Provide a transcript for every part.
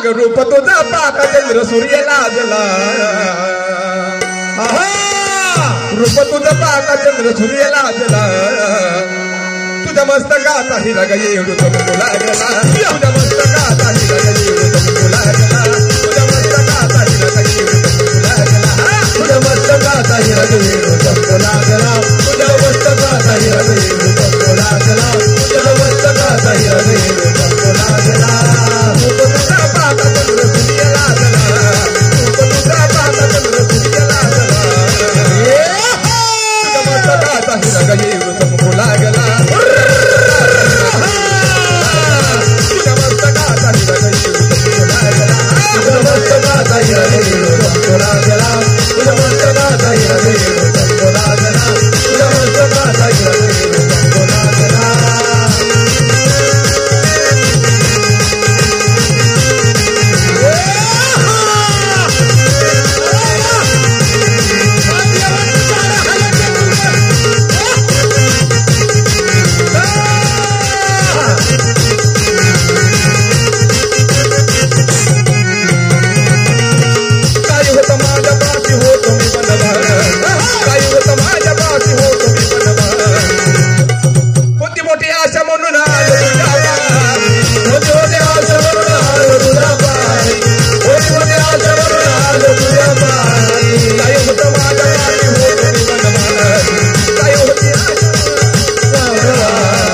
अग रूप तुझा पाहता चंद्र सूर्य लाजला रूप तुझा पाहता चंद्र सूर्य लाजला तुझ्या मस्तकाचा हिरा ग येडू चमकू लागला तुझ्या मस्तकाचा हिरा ग येडू चमकू लागला तुझ्या मस्तकाचा हिरा ग येडू चमकू लागला तुझ्या मस्तकाचा हिरा ग येडू चमकू लागला तुझ्या मस्तकाचा हिरा ग येडू चमकू लागला तुझ्या मस्तकाचा हिरा ग येडू चमकू लागला रूप तुझा पाहता चंद्र सूर्य लाजला रूप तुझा पाहता चंद्र सूर्य लाजला तुझ्या मस्तकाचा हिरा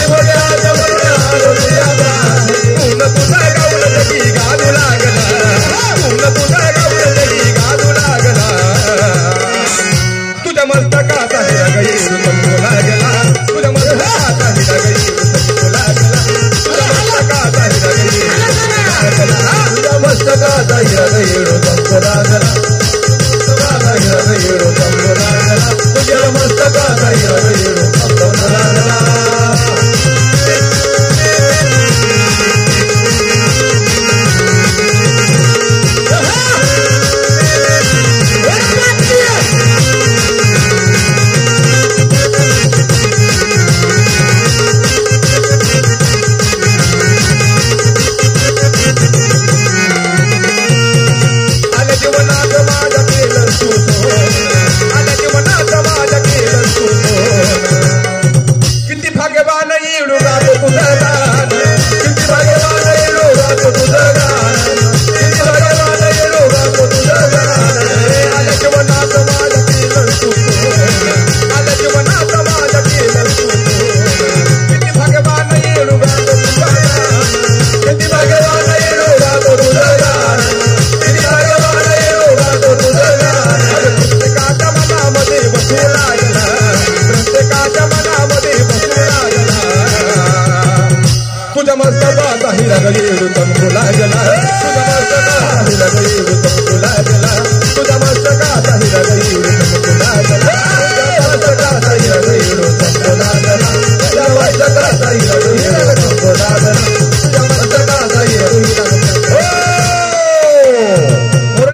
ग येडू चमकू लागला हिरा ग येडू चमकू लागला तुझ्या मस्तकाचा हिरा ग येडू चमकू लागला तुझ्या मस्तकाचा हिरा ग येडू चमकू लागला